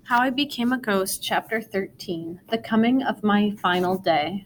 How I Became a Ghost, Chapter 13 The Coming of My Final Day.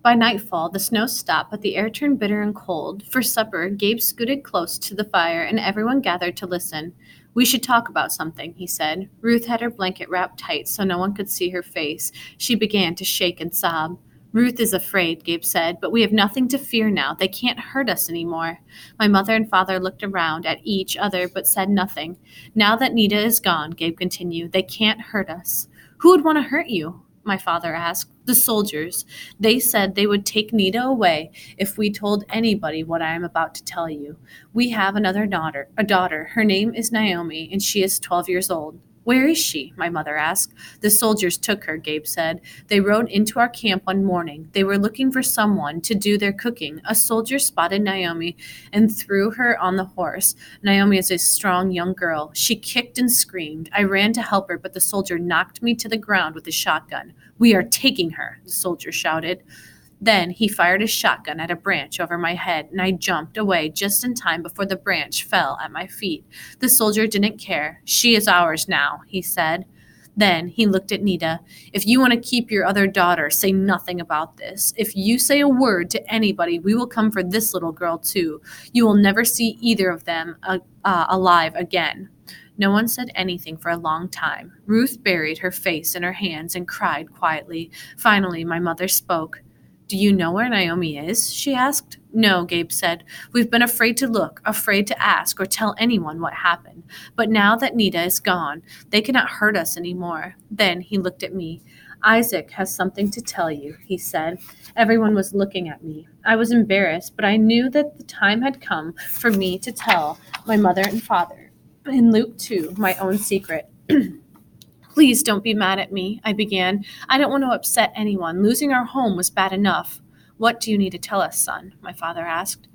By nightfall, the snow stopped, but the air turned bitter and cold. For supper, Gabe scooted close to the fire, and everyone gathered to listen. We should talk about something, he said. Ruth had her blanket wrapped tight so no one could see her face. She began to shake and sob. Ruth is afraid, Gabe said, but we have nothing to fear now. They can't hurt us anymore. My mother and father looked around at each other but said nothing. Now that Nita is gone, Gabe continued, they can't hurt us. Who would want to hurt you? My father asked. The soldiers. They said they would take Nita away if we told anybody what I am about to tell you. We have another daughter, a daughter. Her name is Naomi, and she is 12 years old. Where is she? My mother asked. The soldiers took her, Gabe said. They rode into our camp one morning. They were looking for someone to do their cooking. A soldier spotted Naomi and threw her on the horse. Naomi is a strong young girl. She kicked and screamed. I ran to help her, but the soldier knocked me to the ground with his shotgun. We are taking her, the soldier shouted. Then he fired his shotgun at a branch over my head, and I jumped away just in time before the branch fell at my feet. The soldier didn't care. She is ours now, he said. Then he looked at Nita. If you want to keep your other daughter, say nothing about this. If you say a word to anybody, we will come for this little girl too. You will never see either of them alive again. No one said anything for a long time. Ruth buried her face in her hands and cried quietly. Finally, my mother spoke. Do you know where Naomi is? She asked. No, Gabe said. We've been afraid to look, afraid to ask or tell anyone what happened. But now that Nita is gone, they cannot hurt us anymore. Then he looked at me. Isaac has something to tell you, he said. Everyone was looking at me. I was embarrassed, but I knew that the time had come for me to tell my mother and father, in Luke 2, my own secret. Please don't be mad at me, I began. I don't want to upset anyone. Losing our home was bad enough. What do you need to tell us, son? My father asked.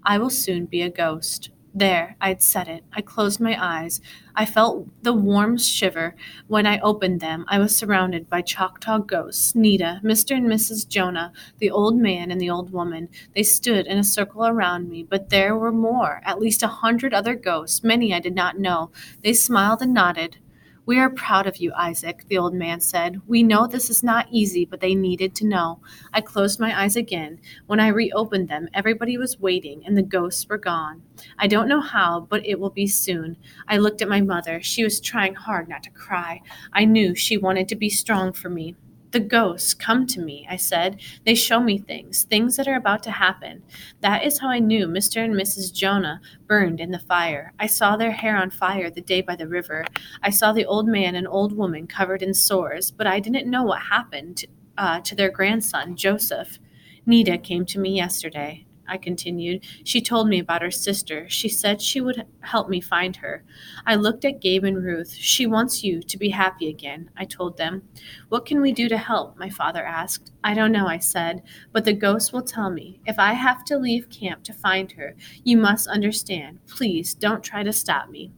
I will soon be a ghost. There, I'd said it. I closed my eyes. I felt the warm shiver. When I opened them, I was surrounded by Choctaw ghosts, Nita, Mr. and Mrs. Jonah, the old man and the old woman. They stood in a circle around me, but there were more, at least 100 other ghosts, many I did not know. They smiled and nodded. We are proud of you, Isaac, the old man said. We know this is not easy, but they needed to know. I closed my eyes again. When I reopened them, everybody was waiting, and the ghosts were gone. I don't know how, but it will be soon. I looked at my mother. She was trying hard not to cry. I knew she wanted to be strong for me. The ghosts come to me, I said. They show me things that are about to happen. That is how I knew Mr. and Mrs. Jonah burned in the fire. I saw their hair on fire the day by the river. I saw the old man and old woman covered in sores, but I didn't know what happened to their grandson, Joseph. Nita came to me yesterday, I continued. She told me about her sister. She said she would help me find her. I looked at Gabe and Ruth. She wants you to be happy again, I told them. What can we do to help? My father asked. I don't know, I said, but the ghost will tell me. If I have to leave camp to find her, you must understand. Please don't try to stop me.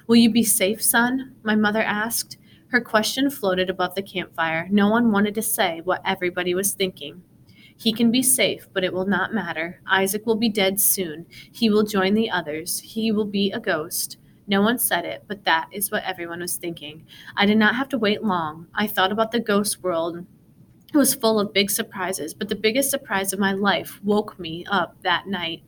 Will you be safe, son? My mother asked. Her question floated above the campfire. No one wanted to say what everybody was thinking. He can be safe, but it will not matter. Isaac will be dead soon. He will join the others. He will be a ghost. No one said it, but that is what everyone was thinking. I did not have to wait long. I thought about the ghost world. It was full of big surprises, but the biggest surprise of my life woke me up that night.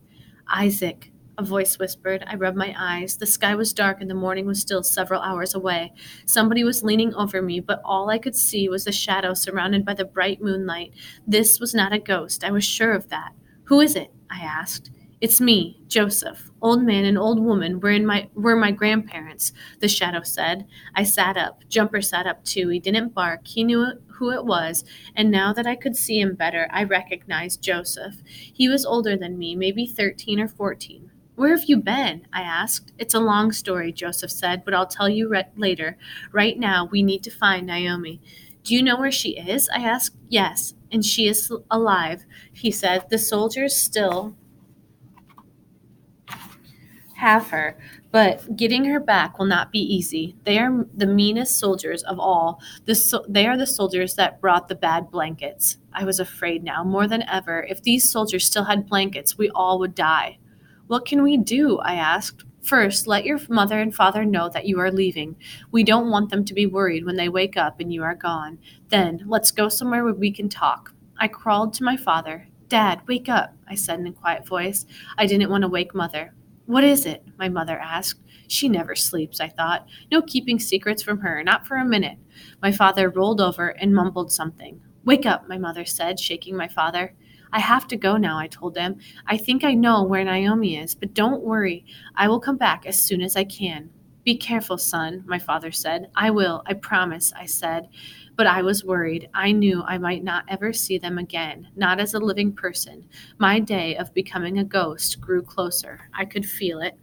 Isaac, a voice whispered. I rubbed my eyes. The sky was dark and the morning was still several hours away. Somebody was leaning over me, but all I could see was a shadow surrounded by the bright moonlight. This was not a ghost. I was sure of that. Who is it? I asked. It's me, Joseph. Old man and old woman were my grandparents, the shadow said. I sat up. Jumper sat up too. He didn't bark. He knew who it was, and now that I could see him better, I recognized Joseph. He was older than me, maybe 13 or 14. Where have you been? I asked. It's a long story, Joseph said, but I'll tell you later. Right now, we need to find Naomi. Do you know where she is? I asked. Yes, and she is alive, he said. The soldiers still have her, but getting her back will not be easy. They are the meanest soldiers of all. They are the soldiers that brought the bad blankets. I was afraid now, more than ever. If these soldiers still had blankets, we all would die. What can we do? I asked. First, let your mother and father know that you are leaving. We don't want them to be worried when they wake up and you are gone. Then, let's go somewhere where we can talk. I crawled to my father. Dad, wake up, I said in a quiet voice. I didn't want to wake Mother. What is it? My mother asked. She never sleeps, I thought. No keeping secrets from her, not for a minute. My father rolled over and mumbled something. Wake up, my mother said, shaking my father. I have to go now, I told him. I think I know where Naomi is, but don't worry. I will come back as soon as I can. Be careful, son, my father said. I will, I promise, I said. But I was worried. I knew I might not ever see them again, not as a living person. My day of becoming a ghost grew closer. I could feel it.